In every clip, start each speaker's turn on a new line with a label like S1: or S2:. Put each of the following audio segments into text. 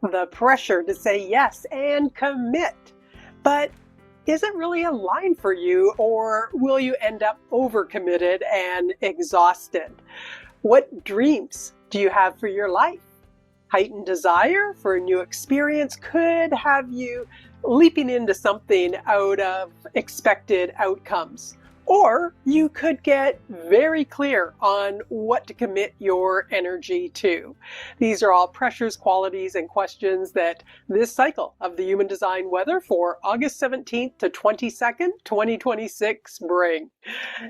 S1: The pressure to say yes and commit. But is it really aligned for you, or will you end up overcommitted and exhausted? What dreams do you have for your life? Heightened desire for a new experience could have you leaping into something out of expected outcomes. Or you could get very clear on what to commit your energy to. These are all pressures, qualities, and questions that this cycle of the Human Design Weather for August 17th to 22nd, 2026 bring.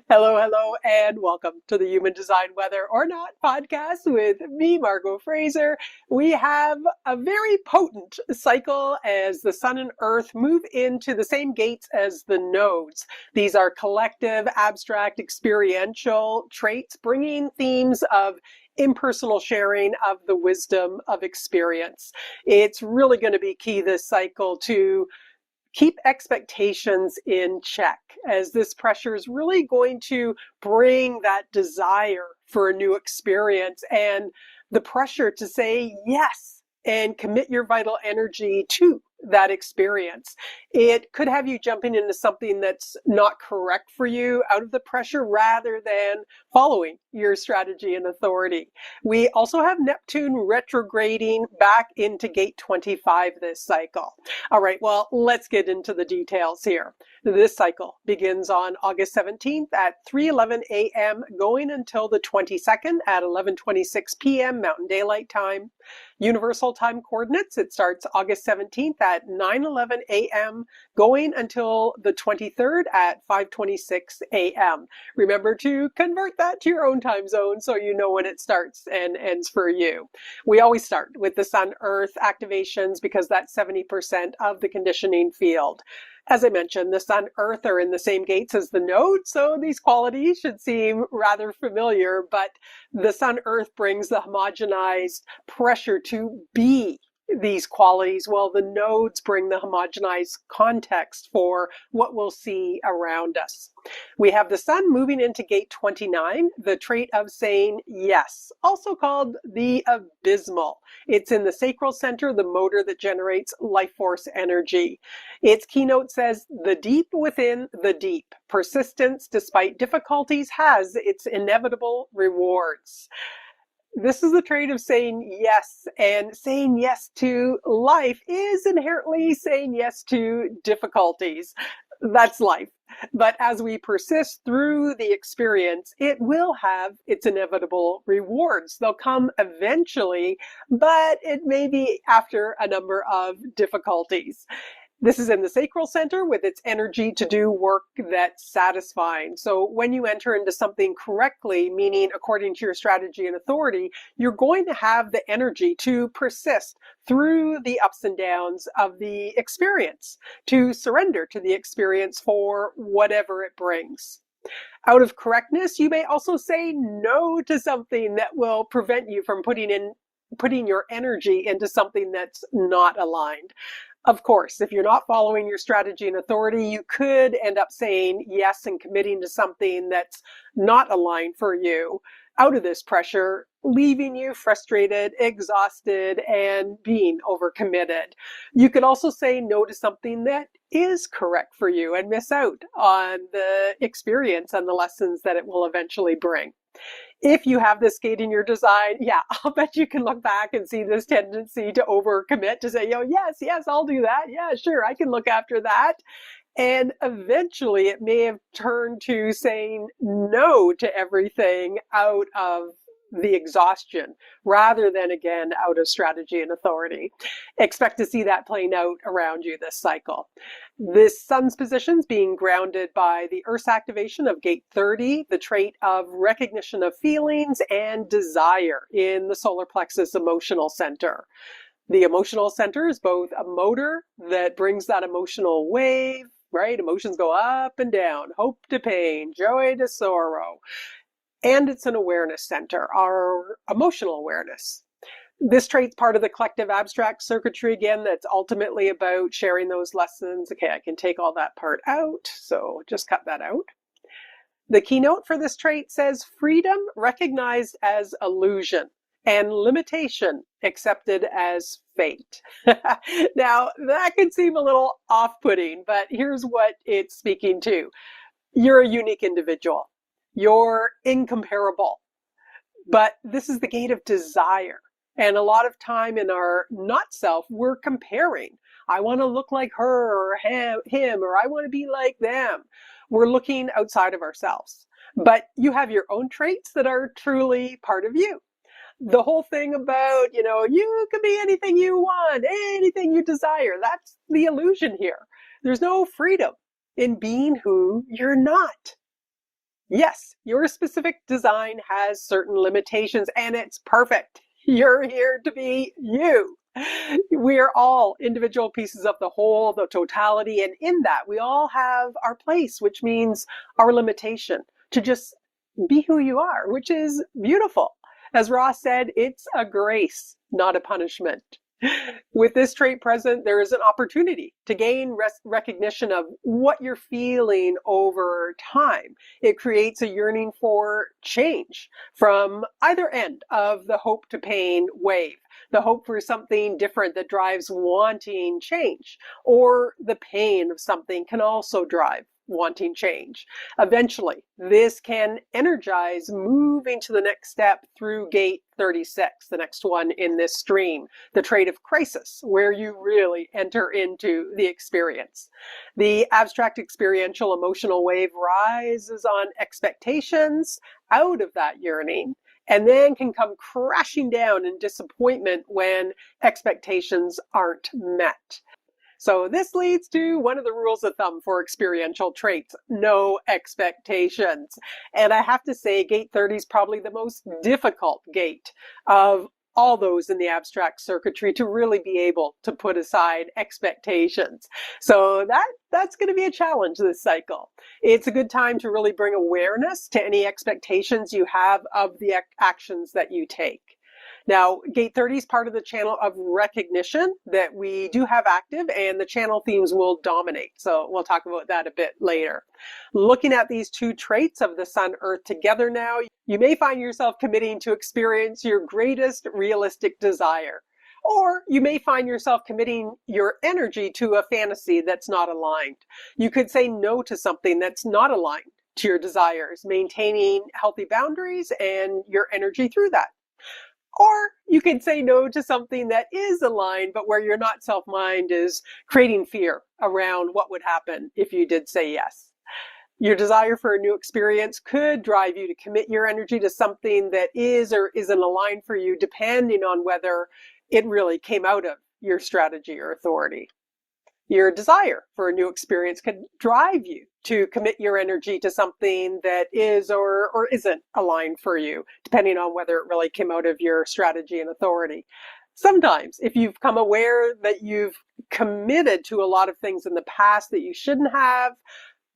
S1: Hello, and welcome to the Human Design Weather or Not podcast with me, Margot Fraser. We have a very potent cycle as the Sun and Earth move into the same gates as the nodes. These are collective, abstract, experiential traits, bringing themes of impersonal sharing of the wisdom of experience. It's really going to be key this cycle to keep expectations in check, as this pressure is really going to bring that desire for a new experience and the pressure to say yes and commit your vital energy to that experience. It could have you jumping into something that's not correct for you out of the pressure rather than following your strategy and authority. We also have Neptune retrograding back into gate 25 this cycle. All right, well, let's get into the details here. This cycle begins on August 17th at 3:11 a.m. going until the 22nd at 11:26 p.m. Mountain Daylight Time. Universal time coordinates, it starts August 17th at 9:11 a.m. going until the 23rd at 5:26 a.m. Remember to convert that to your own time zone so you know when it starts and ends for you. We always start with the Sun-Earth activations because that's 70% of the conditioning field. As I mentioned, the Sun, Earth are in the same gates as the node, so these qualities should seem rather familiar, but the Sun, Earth brings the homogenized pressure to be these qualities, while the nodes bring the homogenized context for what we'll see around us. We have the Sun moving into gate 29, the trait of saying yes, also called the Abysmal. It's in the sacral center, the motor that generates life force energy. Its keynote says, "The deep within the deep. Persistence despite difficulties has its inevitable rewards." This is the trait of saying yes, and saying yes to life is inherently saying yes to difficulties. That's life. But as we persist through the experience, it will have its inevitable rewards. They'll come eventually, but it may be after a number of difficulties. This is in the sacral center with its energy to do work that's satisfying. So when you enter into something correctly, meaning according to your strategy and authority, you're going to have the energy to persist through the ups and downs of the experience, to surrender to the experience for whatever it brings. Out of correctness, you may also say no to something that will prevent you from putting your energy into something that's not aligned. Of course, if you're not following your strategy and authority, you could end up saying yes and committing to something that's not aligned for you out of this pressure, leaving you frustrated, exhausted, and being overcommitted. You could also say no to something that is correct for you and miss out on the experience and the lessons that it will eventually bring. If you have this gate in your design, yeah, I'll bet you can look back and see this tendency to overcommit, to say, yes, I'll do that. Yeah, sure, I can look after that. And eventually it may have turned to saying no to everything out of the exhaustion rather than, again, out of strategy and authority. Expect to see that playing out around you this cycle. This Sun's positions being grounded by the Earth's activation of gate 30, the trait of recognition of feelings and desire in the solar plexus emotional center. The emotional center is both a motor that brings that emotional wave, right? Emotions go up and down, hope to pain, joy to sorrow. And it's an awareness center, our emotional awareness. This trait's part of the collective abstract circuitry, again, that's ultimately about sharing those lessons. Okay, I can take all that part out, so just cut that out. The keynote for this trait says, freedom recognized as illusion and limitation accepted as fate. Now, that can seem a little off-putting, but here's what it's speaking to. You're a unique individual. You're incomparable. But this is the gate of desire. And a lot of time in our not self, we're comparing. I want to look like her or him, or I want to be like them. We're looking outside of ourselves. But you have your own traits that are truly part of you. The whole thing about, you can be anything you want, anything you desire. That's the illusion here. There's no freedom in being who you're not. Yes, your specific design has certain limitations and it's perfect. You're here to be you. We are all individual pieces of the whole, the totality, and in that we all have our place, which means our limitation to just be who you are, which is beautiful. As Ross said, it's a grace, not a punishment. With this trait present, there is an opportunity to gain recognition of what you're feeling over time. It creates a yearning for change from either end of the hope to pain wave. The hope for something different that drives wanting change, or the pain of something can also drive wanting change. Eventually, this can energize moving to the next step through gate 36, the next one in this stream, the trait of crisis, where you really enter into the experience. The abstract experiential emotional wave rises on expectations out of that yearning, and then can come crashing down in disappointment when expectations aren't met. So this leads to one of the rules of thumb for experiential traits: no expectations. And I have to say, gate 30 is probably the most difficult gate of all those in the abstract circuitry to really be able to put aside expectations. So that's going to be a challenge this cycle. It's a good time to really bring awareness to any expectations you have of the actions that you take. Now, gate 30 is part of the channel of recognition that we do have active, and the channel themes will dominate. So we'll talk about that a bit later. Looking at these two traits of the Sun Earth together now, you may find yourself committing to experience your greatest realistic desire. Or you may find yourself committing your energy to a fantasy that's not aligned. You could say no to something that's not aligned to your desires, maintaining healthy boundaries and your energy through that. Or you can say no to something that is aligned, but where your not self mind is creating fear around what would happen if you did say yes. Your desire for a new experience could drive you to commit your energy to something that is or isn't aligned for you, depending on whether it really came out of your strategy or authority. Your desire for a new experience could drive you to commit your energy to something that is or isn't aligned for you, depending on whether it really came out of your strategy and authority. Sometimes, if you've become aware that you've committed to a lot of things in the past that you shouldn't have,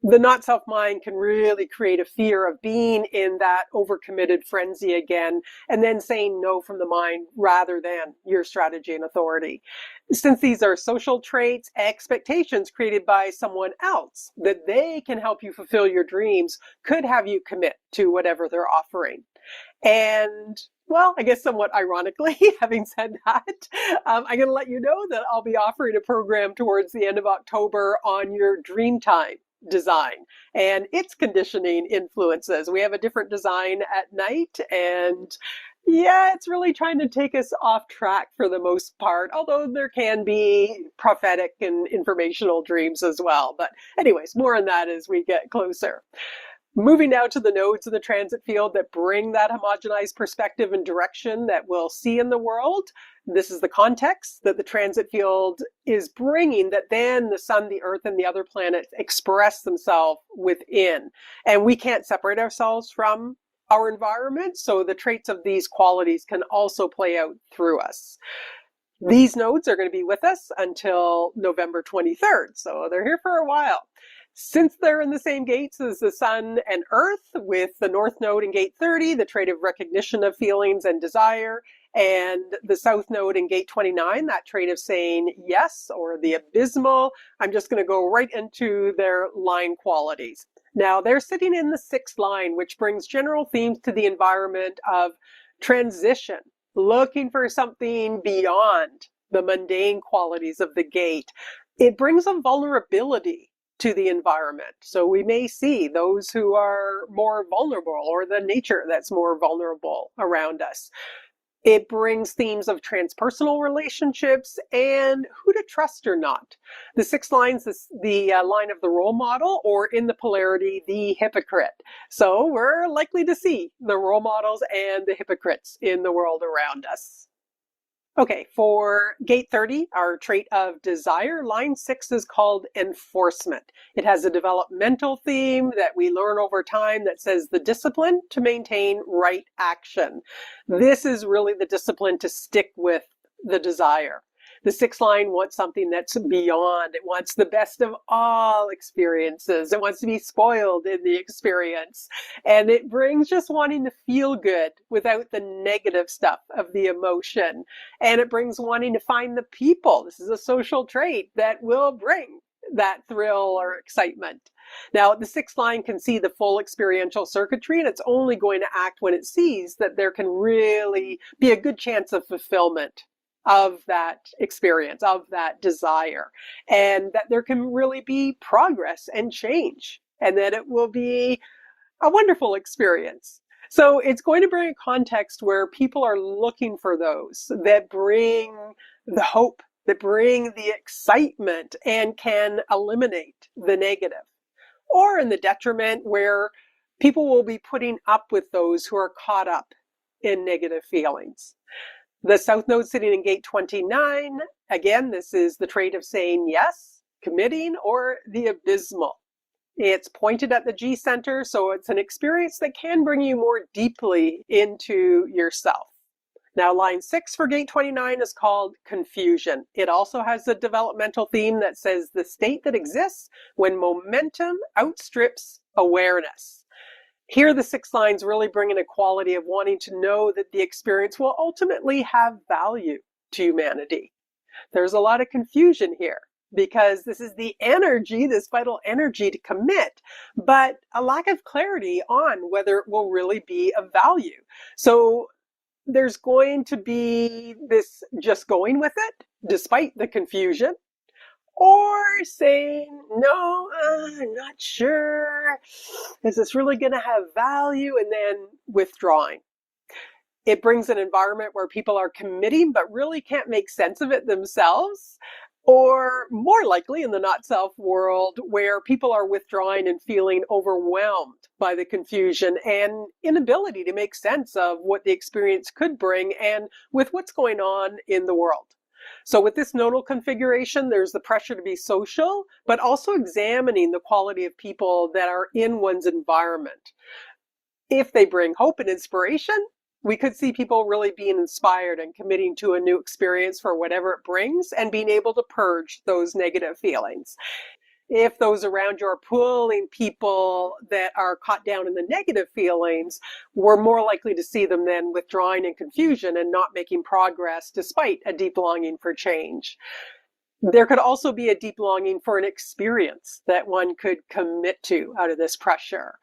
S1: the not self mind can really create a fear of being in that overcommitted frenzy again, and then saying no from the mind rather than your strategy and authority. Since these are social traits, expectations created by someone else that they can help you fulfill your dreams could have you commit to whatever they're offering. And well, I guess somewhat ironically, having said that, I'm going to let you know that I'll be offering a program towards the end of October on your dream time design and its conditioning influences. We have a different design at night, and yeah, it's really trying to take us off track for the most part, although there can be prophetic and informational dreams as well. But anyways, more on that as we get closer. Moving now to the nodes in the transit field that bring that homogenized perspective and direction that we'll see in the world. This is the context that the transit field is bringing, that then the sun, the earth, and the other planets express themselves within. And we can't separate ourselves from our environment, so the traits of these qualities can also play out through us. These nodes are going to be with us until November 23rd, so they're here for a while. Since they're in the same gates as the sun and earth, with the north node in gate 30, the trait of recognition of feelings and desire, and the south node in gate 29, that trait of saying yes, or the abysmal, I'm just going to go right into their line qualities. Now, they're sitting in the 6th line, which brings general themes to the environment of transition looking for something beyond the mundane qualities of the gate. It brings a vulnerability to the environment. So we may see those who are more vulnerable, or the nature that's more vulnerable around us. It brings themes of transpersonal relationships and who to trust or not. The 6 lines is the line of the role model, or in the polarity, the hypocrite. So we're likely to see the role models and the hypocrites in the world around us. Okay, for gate 30, our trait of desire, line 6 is called enforcement. It has a developmental theme that we learn over time that says the discipline to maintain right action. This is really the discipline to stick with the desire. The 6 line wants something that's beyond. It wants the best of all experiences. It wants to be spoiled in the experience. And it brings just wanting to feel good without the negative stuff of the emotion. And it brings wanting to find the people. This is a social trait that will bring that thrill or excitement. Now, the 6 line can see the full experiential circuitry, and it's only going to act when it sees that there can really be a good chance of fulfillment of that experience, of that desire, and that there can really be progress and change, and that it will be a wonderful experience. So it's going to bring a context where people are looking for those that bring the hope, that bring the excitement, and can eliminate the negative. Or in the detriment, where people will be putting up with those who are caught up in negative feelings. The south node sitting in gate 29, again, this is the trait of saying yes, committing, or the abysmal. It's pointed at the G center, so it's an experience that can bring you more deeply into yourself. Now, line 6 for gate 29 is called confusion. It also has a developmental theme that says the state that exists when momentum outstrips awareness. Here, the 6 lines really bring in a quality of wanting to know that the experience will ultimately have value to humanity. There's a lot of confusion here because this is the energy, this vital energy to commit, but a lack of clarity on whether it will really be of value. So there's going to be this just going with it despite the confusion, or saying, no, I'm not sure. Is this really going to have value? And then withdrawing. It brings an environment where people are committing but really can't make sense of it themselves. Or more likely in the not-self world, where people are withdrawing and feeling overwhelmed by the confusion and inability to make sense of what the experience could bring and with what's going on in the world. So with this nodal configuration, there's the pressure to be social, but also examining the quality of people that are in one's environment. If they bring hope and inspiration, we could see people really being inspired and committing to a new experience for whatever it brings and being able to purge those negative feelings. If those around you are pulling people that are caught down in the negative feelings, we're more likely to see them then withdrawing in confusion and not making progress despite a deep longing for change. There could also be a deep longing for an experience that one could commit to out of this pressure.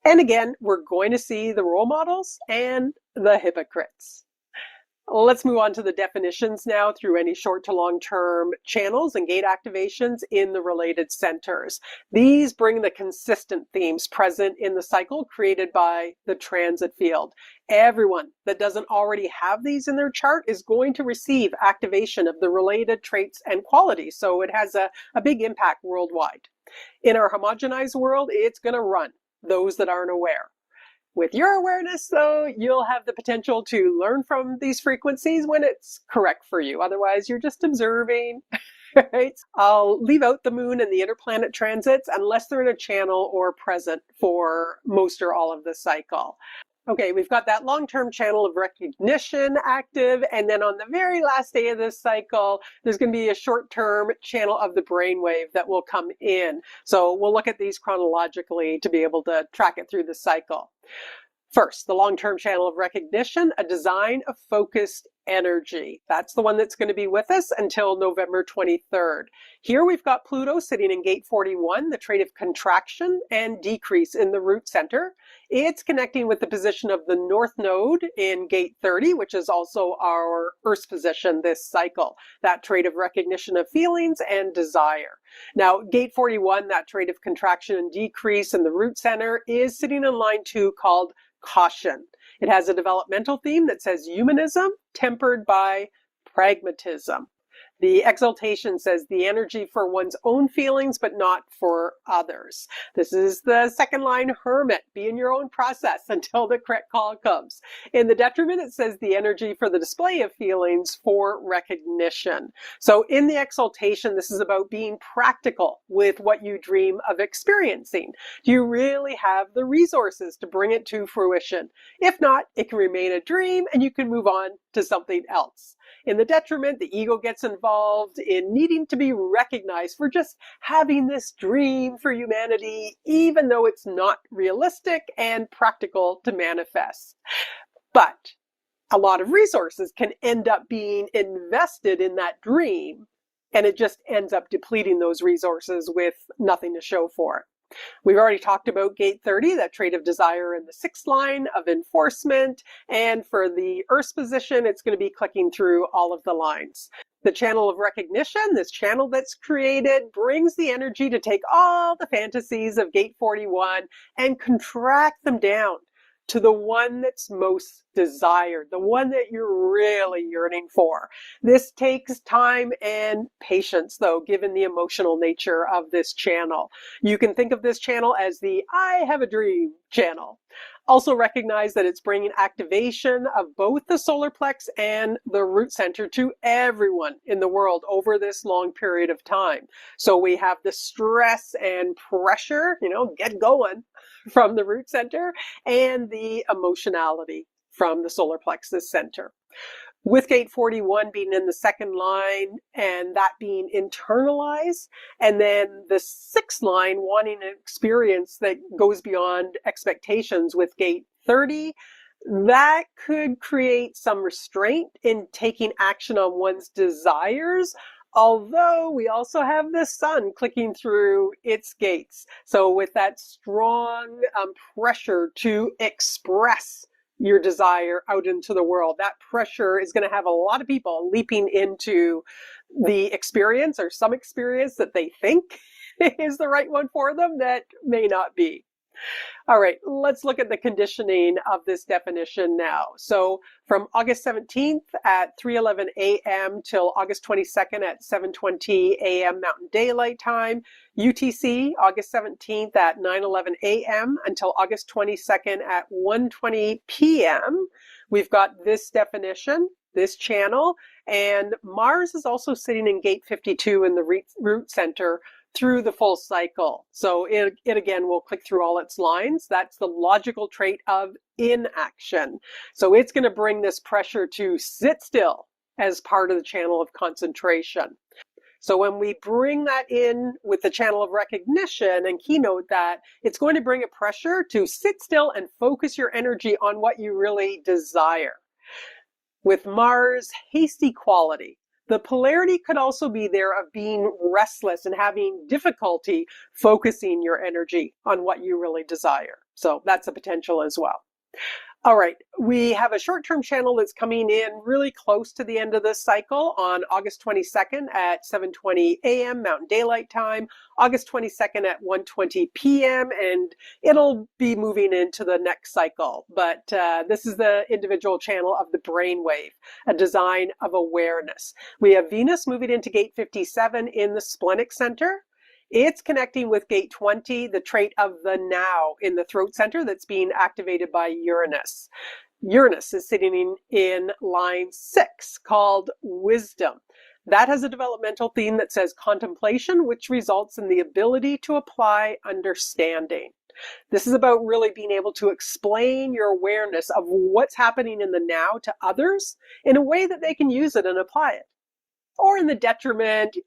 S1: And again, we're going to see the role models and the hypocrites. Let's move on to the definitions now through any short to long-term channels and gate activations in the related centers. These bring the consistent themes present in the cycle created by the transit field. Everyone that doesn't already have these in their chart is going to receive activation of the related traits and qualities, so it has a big impact worldwide. In our homogenized world, it's going to run those that aren't aware. With your awareness, though, you'll have the potential to learn from these frequencies when it's correct for you. Otherwise, you're just observing, right? I'll leave out the moon and the interplanet transits unless they're in a channel or present for most or all of the cycle. Okay, we've got that long-term channel of recognition active, and then on the very last day of this cycle, there's going to be a short-term channel of the brainwave that will come in. So we'll look at these chronologically to be able to track it through the cycle. First, the long-term channel of recognition, a design of focused energy. That's the one that's going to be with us until November 23rd. Here we've got Pluto sitting in gate 41, the trait of contraction and decrease in the root center. It's connecting with the position of the north node in gate 30, which is also our Earth's position this cycle, that trait of recognition of feelings and desire. Now, gate 41, that trait of contraction and decrease in the root center, is sitting in line 2 called caution. It has a developmental theme that says humanism tempered by pragmatism. The exaltation says the energy for one's own feelings, but not for others. This is the second line hermit. Be in your own process until the correct call comes. In the detriment, it says the energy for the display of feelings for recognition. So in the exaltation, this is about being practical with what you dream of experiencing. Do you really have the resources to bring it to fruition? If not, it can remain a dream and you can move on to something else. In the detriment, the ego gets involved in needing to be recognized for just having this dream for humanity, even though it's not realistic and practical to manifest. But a lot of resources can end up being invested in that dream, and it just ends up depleting those resources with nothing to show for it. We've already talked about gate 30, that trait of desire in the 6th line of enforcement. And for the Earth's position, it's going to be clicking through all of the lines. The channel of recognition, this channel that's created, brings the energy to take all the fantasies of gate 41 and contract them down to the one that's most desired, the one that you're really yearning for. This takes time and patience, though, given the emotional nature of this channel. You can think of this channel as the I have a dream channel. Also recognize that it's bringing activation of both the solar plex and the root center to everyone in the world over this long period of time. So we have the stress and pressure, get going from the root center, and the emotionality from the solar plexus center. With gate 41 being in the 2nd line and that being internalized, and then the 6th line wanting an experience that goes beyond expectations with gate 30, that could create some restraint in taking action on one's desires, although we also have the sun clicking through its gates. So with that strong pressure to express your desire out into the world, that pressure is going to have a lot of people leaping into the experience or some experience that they think is the right one for them that may not be. All right, let's look at the conditioning of this definition now. So from August 17th at 3:11 a.m. till August 22nd at 7:20 a.m. Mountain Daylight Time, UTC August 17th at 9:11 a.m. until August 22nd at 1:20 p.m. We've got this definition, this channel, and Mars is also sitting in gate 52 in the root center through the full cycle. So it again will click through all its lines. That's the logical trait of inaction. So it's going to bring this pressure to sit still as part of the channel of concentration. So when we bring that in with the channel of recognition and keynote that, it's going to bring a pressure to sit still and focus your energy on what you really desire. With Mars, hasty quality. The polarity could also be there of being restless and having difficulty focusing your energy on what you really desire. So that's a potential as well. All right, we have a short-term channel that's coming in really close to the end of this cycle on August 22nd at 7:20 a.m. Mountain Daylight Time, August 22nd at 1:20 p.m., and it'll be moving into the next cycle. But this is the individual channel of the brainwave, a design of awareness. We have Venus moving into gate 57 in the splenic center. It's connecting with gate 20, the trait of the now in the throat center that's being activated by Uranus. Uranus is sitting in line 6 called wisdom. That has a developmental theme that says contemplation, which results in the ability to apply understanding. This is about really being able to explain your awareness of what's happening in the now to others in a way that they can use it and apply it. Or in the detriment,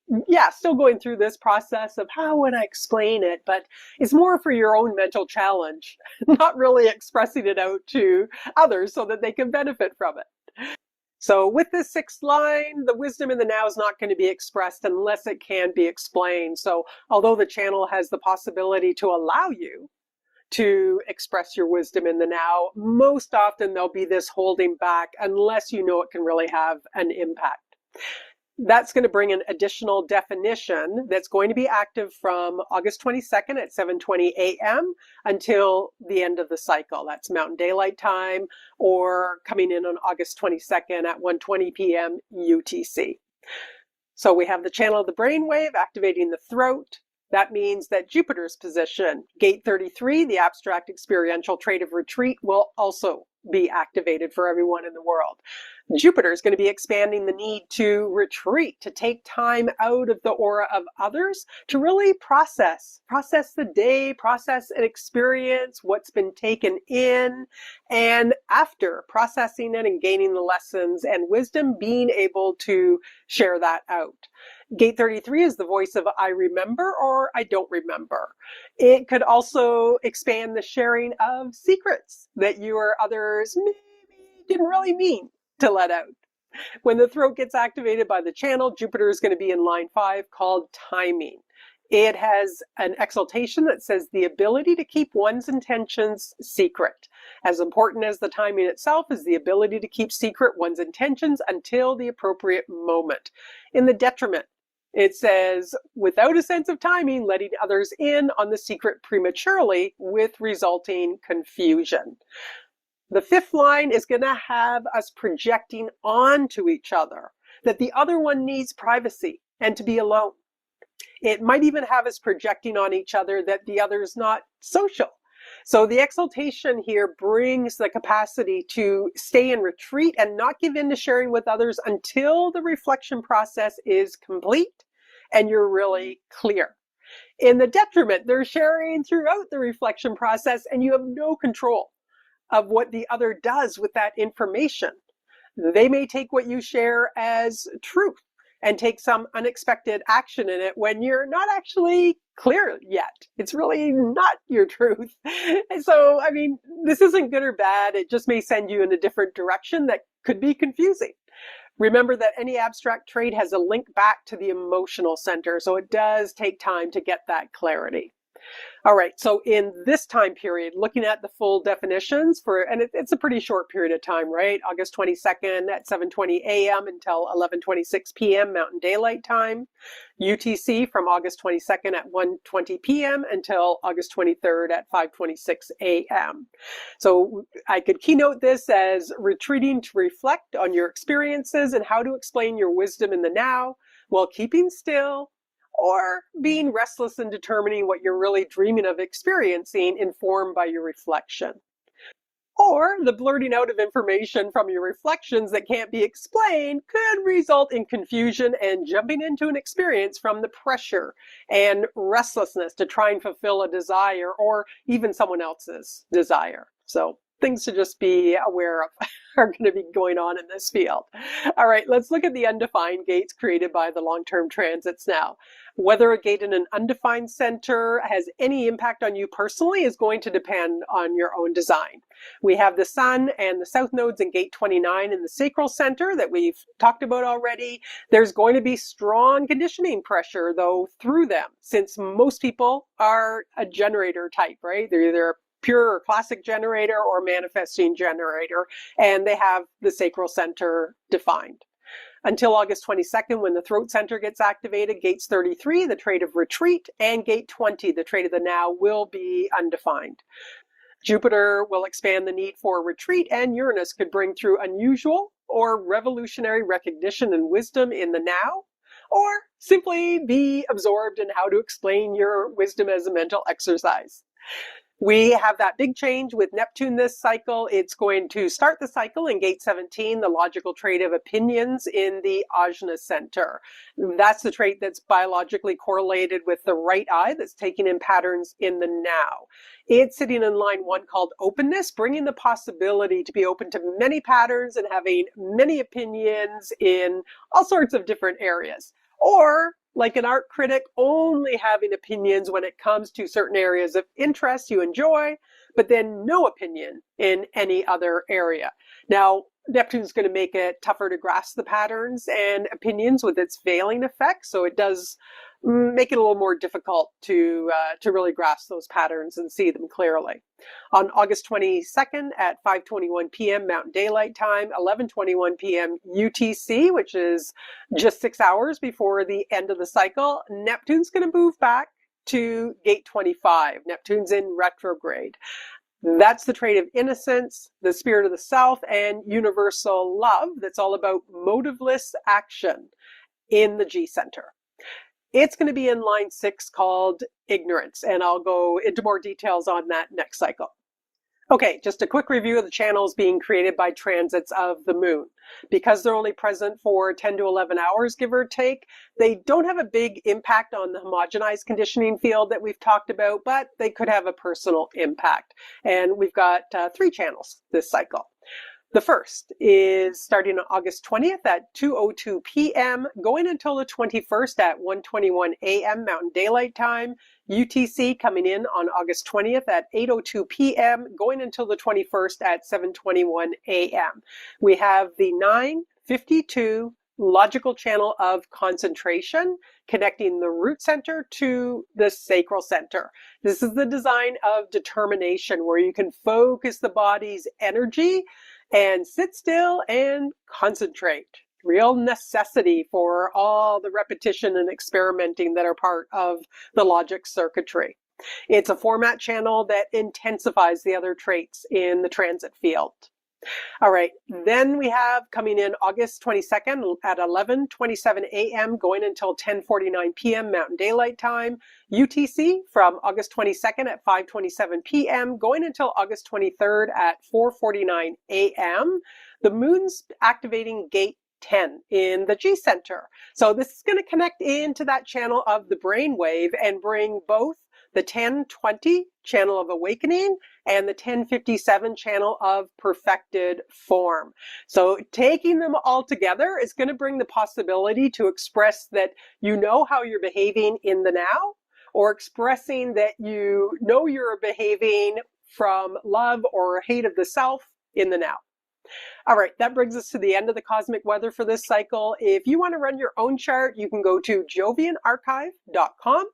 S1: still going through this process of how would I explain it, but it's more for your own mental challenge, not really expressing it out to others so that they can benefit from it. So with this 6th line, the wisdom in the now is not going to be expressed unless it can be explained. So although the channel has the possibility to allow you to express your wisdom in the now. Most often there'll be this holding back unless you know it can really have an impact. That's going to bring an additional definition that's going to be active from August 22nd at 7:20 a.m. until the end of the cycle. That's Mountain Daylight Time, or coming in on August 22nd at 1:20 p.m. UTC. So we have the channel of the brainwave activating the throat. That means that Jupiter's position, gate 33, the abstract experiential trait of retreat, will also be activated for everyone in the world. Jupiter is going to be expanding the need to retreat, to take time out of the aura of others, to really process the day, process and experience what's been taken in, and after processing it and gaining the lessons and wisdom, being able to share that out. Gate 33 is the voice of I remember or I don't remember. It could also expand the sharing of secrets that you or others maybe didn't really mean to let out. When the throat gets activated by the channel, Jupiter is going to be in line 5, called timing. It has an exaltation that says the ability to keep one's intentions secret. As important as the timing itself is the ability to keep secret one's intentions until the appropriate moment. In the detriment, it says, without a sense of timing, letting others in on the secret prematurely with resulting confusion. The 5th line is going to have us projecting onto each other that the other one needs privacy and to be alone. It might even have us projecting on each other that the other is not social. So the exaltation here brings the capacity to stay in retreat and not give in to sharing with others until the reflection process is complete and you're really clear. In the detriment, they're sharing throughout the reflection process and you have no control of what the other does with that information. They may take what you share as truth and take some unexpected action in it when you're not actually clear yet. It's really not your truth. And so, I mean, this isn't good or bad. It just may send you in a different direction that could be confusing. Remember that any abstract trait has a link back to the emotional center, so it does take time to get that clarity. All right, so in this time period, looking at the full definitions and it's a pretty short period of time, right? August 22nd at 7:20 a.m. until 11:26 p.m. Mountain Daylight Time. UTC from August 22nd at 1:20 p.m. until August 23rd at 5:26 a.m. So I could keynote this as retreating to reflect on your experiences and how to explain your wisdom in the now while keeping still, or being restless and determining what you're really dreaming of experiencing, informed by your reflection. Or the blurting out of information from your reflections that can't be explained could result in confusion and jumping into an experience from the pressure and restlessness to try and fulfill a desire or even someone else's desire. So things to just be aware of are going to be going on in this field. All right, let's look at the undefined gates created by the long-term transits now. Whether a gate in an undefined center has any impact on you personally is going to depend on your own design. We have the sun and the south nodes in gate 29 in the sacral center that we've talked about already. There's going to be strong conditioning pressure, though, through them, since most people are a generator type, right? They're either a pure or classic generator or manifesting generator, and they have the sacral center defined. Until August 22nd, when the throat center gets activated, gates 33, the trait of retreat, and gate 20, the trait of the now, will be undefined. Jupiter will expand the need for retreat, and Uranus could bring through unusual or revolutionary recognition and wisdom in the now, or simply be absorbed in how to explain your wisdom as a mental exercise. We have that big change with Neptune this cycle. It's going to start the cycle in gate 17, the logical trait of opinions in the Ajna center. That's the trait that's biologically correlated with the right eye that's taking in patterns in the now. It's sitting in line 1 called openness, bringing the possibility to be open to many patterns and having many opinions in all sorts of different areas. Or, like an art critic, only having opinions when it comes to certain areas of interest you enjoy, but then no opinion in any other area. Now, Neptune's going to make it tougher to grasp the patterns and opinions with its veiling effect, so it does make it a little more difficult to really grasp those patterns and see them clearly. On August 22nd at 5:21 p.m. Mountain Daylight Time, 11:21 p.m. UTC, which is just 6 hours before the end of the cycle, Neptune's going to move back to gate 25. Neptune's in retrograde. That's the trait of innocence, the spirit of the self, and universal love that's all about motiveless action in the G center. It's going to be in line 6 called ignorance, and I'll go into more details on that next cycle. Okay, just a quick review of the channels being created by transits of the moon. Because they're only present for 10 to 11 hours, give or take, they don't have a big impact on the homogenized conditioning field that we've talked about, but they could have a personal impact. And we've got 3 channels this cycle. The first is starting on August 20th at 2:02 p.m., going until the 21st at 1:21 a.m. Mountain Daylight Time. UTC coming in on August 20th at 8:02 p.m., going until the 21st at 7:21 a.m. We have the 9:52 logical channel of concentration connecting the root center to the sacral center. This is the design of determination where you can focus the body's energy and sit still and concentrate. Real necessity for all the repetition and experimenting that are part of the logic circuitry. It's a format channel that intensifies the other traits in the transit field. All right, then we have coming in August 22nd at 11:27 a.m. going until 10:49 p.m. Mountain Daylight Time. UTC from August 22nd at 5:27 p.m. going until August 23rd at 4:49 a.m. The moon's activating gate 10 in the G center. So this is going to connect into that channel of the brainwave and bring both the 1020 channel of awakening and the 1057 channel of perfected form. So taking them all together is going to bring the possibility to express that you know how you're behaving in the now, or expressing that you know you're behaving from love or hate of the self in the now. All right, that brings us to the end of the cosmic weather for this cycle. If you want to run your own chart, you can go to jovianarchive.com.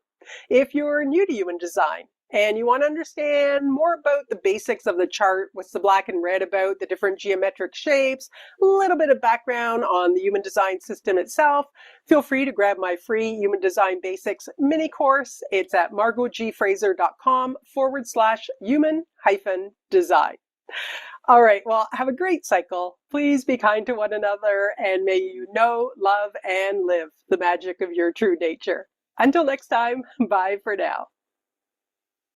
S1: If you're new to human design and you want to understand more about the basics of the chart, what's the black and red about, the different geometric shapes, a little bit of background on the human design system itself, feel free to grab my free Human Design Basics mini course. It's at margotgfraser.com/human-design. All right, well, have a great cycle. Please be kind to one another, and may you know, love, and live the magic of your true nature. Until next time, bye for now.